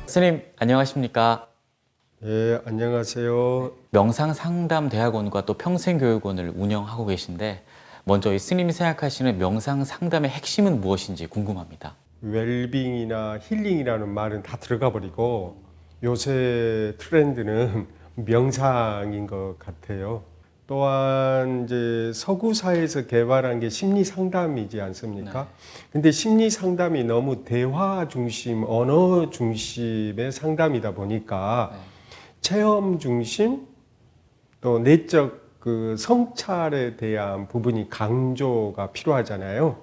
스님 안녕하십니까? 예, 안녕하세요. 명상상담대학원과 또 평생교육원을 운영하고 계신데 먼저 이 스님이 생각하시는 명상상담의 핵심은 무엇인지 궁금합니다. 웰빙이나 힐링이라는 말은 다 들어가 버리고 요새 트렌드는 명상인 것 같아요. 또한 이제 서구 사회에서 개발한 게 심리 상담이지 않습니까? 근데 심리 상담이 너무 대화 중심, 언어 중심의 상담이다 보니까 체험 중심, 또 내적 그 성찰에 대한 부분이 강조가 필요하잖아요.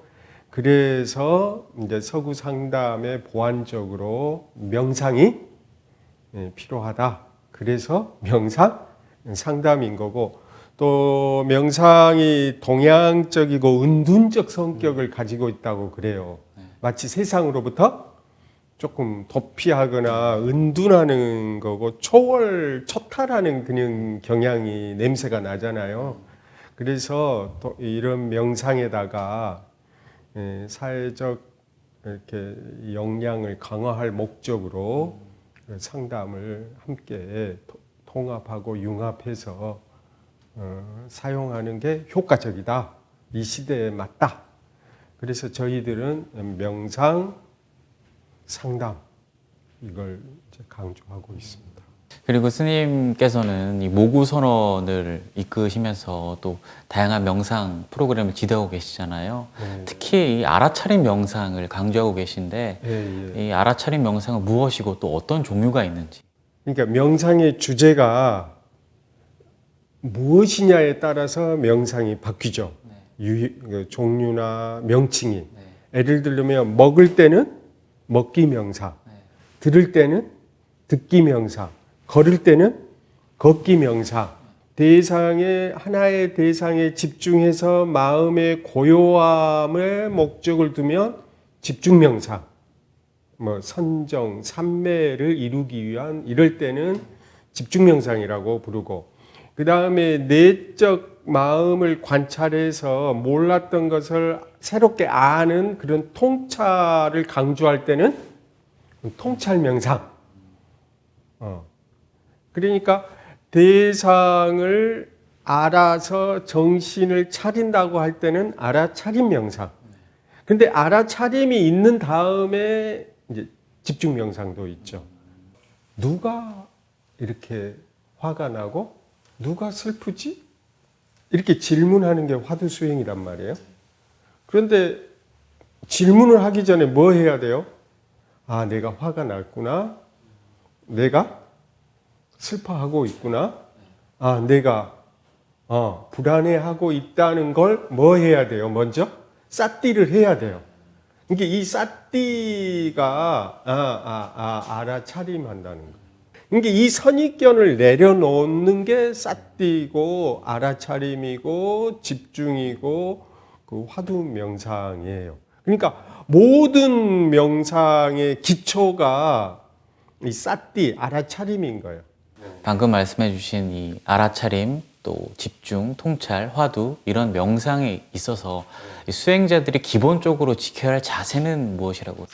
그래서 이제 서구 상담의 보완적으로 명상이 필요하다. 그래서 명상 상담인 거고, 또 명상이 동양적이고 은둔적 성격을 가지고 있다고 그래요. 마치 세상으로부터 조금 도피하거나 은둔하는 거고 초탈하는 그런 경향이 냄새가 나잖아요. 그래서 또 이런 명상에다가 사회적 이렇게 역량을 강화할 목적으로 상담을 함께 통합하고 융합해서 사용하는 게 효과적이다. 이 시대에 맞다. 그래서 저희들은 명상 상담 이걸 이제 강조하고 있습니다. 그리고 스님께서는 이 모구 선언을 이끄시면서 또 다양한 명상 프로그램을 지도하고 계시잖아요. 특히 이 알아차림 명상을 강조하고 계신데 이 알아차림 명상은 무엇이고 또 어떤 종류가 있는지. 그러니까 명상의 주제가 무엇이냐에 따라서 명상이 바뀌죠. 종류나 명칭이. 예를 들면 먹을 때는 먹기 명상, 들을 때는 듣기 명상, 걸을 때는 걷기 명상, 하나의 대상에 집중해서 마음의 고요함을 목적을 두면 집중 명상, 선정, 삼매를 이루기 위한 이럴 때는 집중 명상이라고 부르고, 그 다음에 내적 마음을 관찰해서 몰랐던 것을 새롭게 아는 그런 통찰을 강조할 때는 통찰 명상. 그러니까 대상을 알아서 정신을 차린다고 할 때는 알아차림 명상. 근데 알아차림이 있는 다음에 이제 집중 명상도 있죠. 누가 이렇게 화가 나고 누가 슬프지? 이렇게 질문하는 게 화두수행이란 말이에요. 그런데 질문을 하기 전에 뭐 해야 돼요? 아, 내가 화가 났구나. 내가 슬퍼하고 있구나. 아, 내가 불안해하고 있다는 걸 뭐 해야 돼요? 먼저 쌌띠를 해야 돼요. 그러니까 이 쌌띠가 알아차림한다는 거예요. 그러니까 이 선입견을 내려놓는 게 쌌띠고 알아차림이고 집중이고 그 화두 명상이에요. 그러니까 모든 명상의 기초가 이 쌌띠 알아차림인 거예요. 방금 말씀해 주신 이 알아차림, 또 집중, 통찰, 화두 이런 명상에 있어서 이 수행자들이 기본적으로 지켜야 할 자세는 무엇이라고?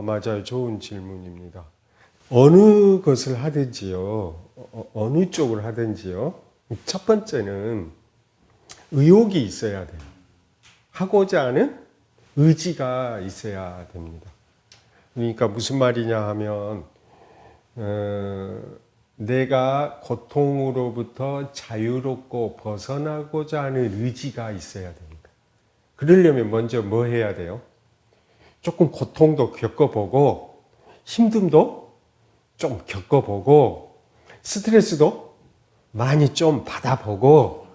맞아요. 좋은 질문입니다. 어느 것을 하든지요, 어느 쪽을 하든지요, 첫 번째는 의욕이 있어야 돼요. 하고자 하는 의지가 있어야 됩니다. 그러니까 무슨 말이냐 하면, 내가 고통으로부터 자유롭고 벗어나고자 하는 의지가 있어야 됩니다. 그러려면 먼저 뭐 해야 돼요? 조금 고통도 겪어보고, 힘듦도 좀 겪어보고, 스트레스도 많이 좀 받아보고,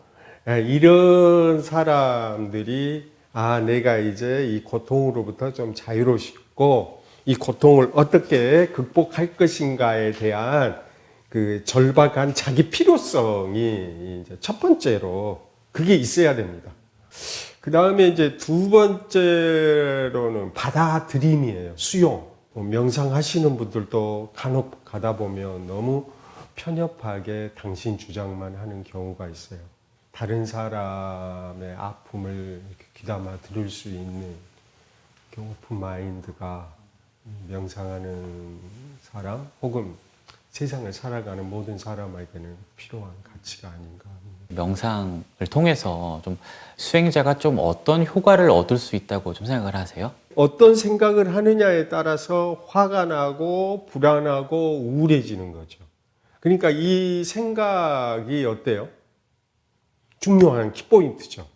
이런 사람들이 내가 이제 이 고통으로부터 좀 자유롭고 이 고통을 어떻게 극복할 것인가에 대한 그 절박한 자기 필요성이 이제 첫 번째로 그게 있어야 됩니다. 그 다음에 이제 두 번째로는 받아들임이에요. 수용. 명상하시는 분들도 간혹 가다 보면 너무 편협하게 당신 주장만 하는 경우가 있어요. 다른 사람의 아픔을 이렇게 귀담아 들을 수 있는 오픈 마인드가 명상하는 사람 혹은 세상을 살아가는 모든 사람에게는 필요한 가치가 아닌가. 명상을 통해서 좀 수행자가 좀 어떤 효과를 얻을 수 있다고 좀 생각을 하세요? 어떤 생각을 하느냐에 따라서 화가 나고 불안하고 우울해지는 거죠. 그러니까 이 생각이 어때요? 중요한 키포인트죠.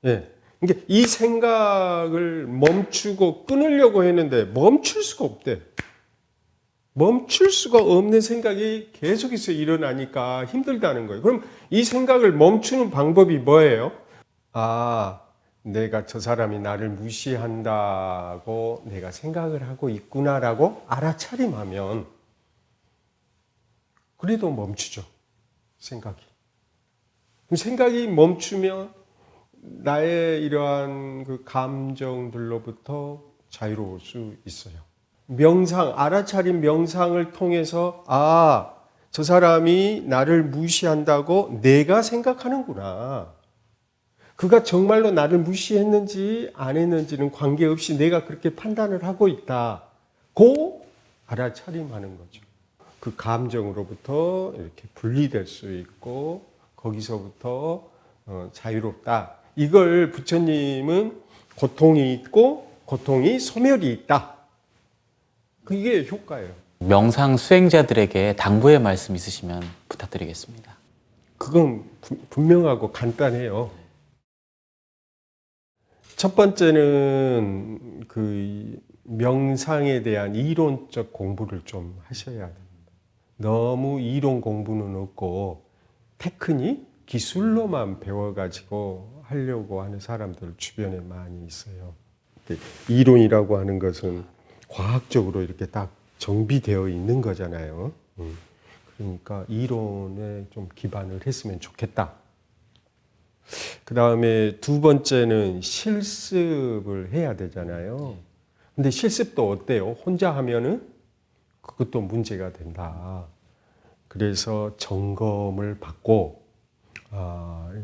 예. 그러니까 이 생각을 멈추고 끊으려고 했는데 멈출 수가 없대. 멈출 수가 없는 생각이 계속해서 일어나니까 힘들다는 거예요. 그럼 이 생각을 멈추는 방법이 뭐예요? 아, 내가 저 사람이 나를 무시한다고 내가 생각을 하고 있구나라고 알아차림하면 그래도 멈추죠. 생각이. 그럼 생각이 멈추면 나의 이러한 그 감정들로부터 자유로울 수 있어요. 명상, 알아차린 명상을 통해서 아, 저 사람이 나를 무시한다고 내가 생각하는구나. 그가 정말로 나를 무시했는지 안 했는지는 관계없이 내가 그렇게 판단을 하고 있다고 알아차림하는 거죠. 그 감정으로부터 이렇게 분리될 수 있고 거기서부터 자유롭다. 이걸 부처님은 고통이 있고 고통이 소멸이 있다. 그게 효과예요. 명상 수행자들에게 당부의 말씀 있으시면 부탁드리겠습니다. 그건 분명하고 간단해요. 첫 번째는 그 명상에 대한 이론적 공부를 좀 하셔야 됩니다. 너무 이론 공부는 없고 테크닉, 기술로만 배워가지고 하려고 하는 사람들 주변에 많이 있어요. 이론이라고 하는 것은 과학적으로 이렇게 딱 정비되어 있는 거잖아요. 그러니까 이론에 좀 기반을 했으면 좋겠다. 그 다음에 두 번째는 실습을 해야 되잖아요. 근데 실습도 어때요? 혼자 하면은 그것도 문제가 된다. 그래서 점검을 받고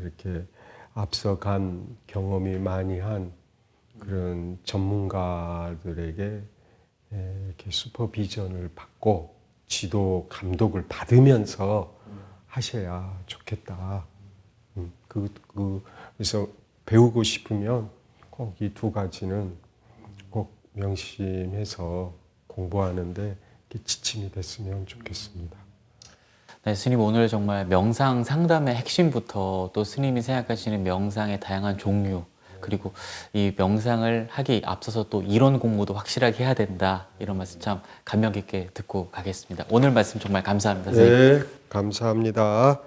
이렇게 앞서간 경험이 많이 한 그런 전문가들에게 이렇게 슈퍼비전을 받고 지도 감독을 받으면서 하셔야 좋겠다. 그래서 배우고 싶으면 꼭 이 두 가지는 꼭 명심해서 공부하는데 이렇게 지침이 됐으면 좋겠습니다. 네, 스님 오늘 정말 명상 상담의 핵심부터 또 스님이 생각하시는 명상의 다양한 종류 그리고 이 명상을 하기 앞서서 또 이론 공부도 확실하게 해야 된다 이런 말씀 참 감명 깊게 듣고 가겠습니다. 오늘 말씀 정말 감사합니다. 스님. 네, 감사합니다.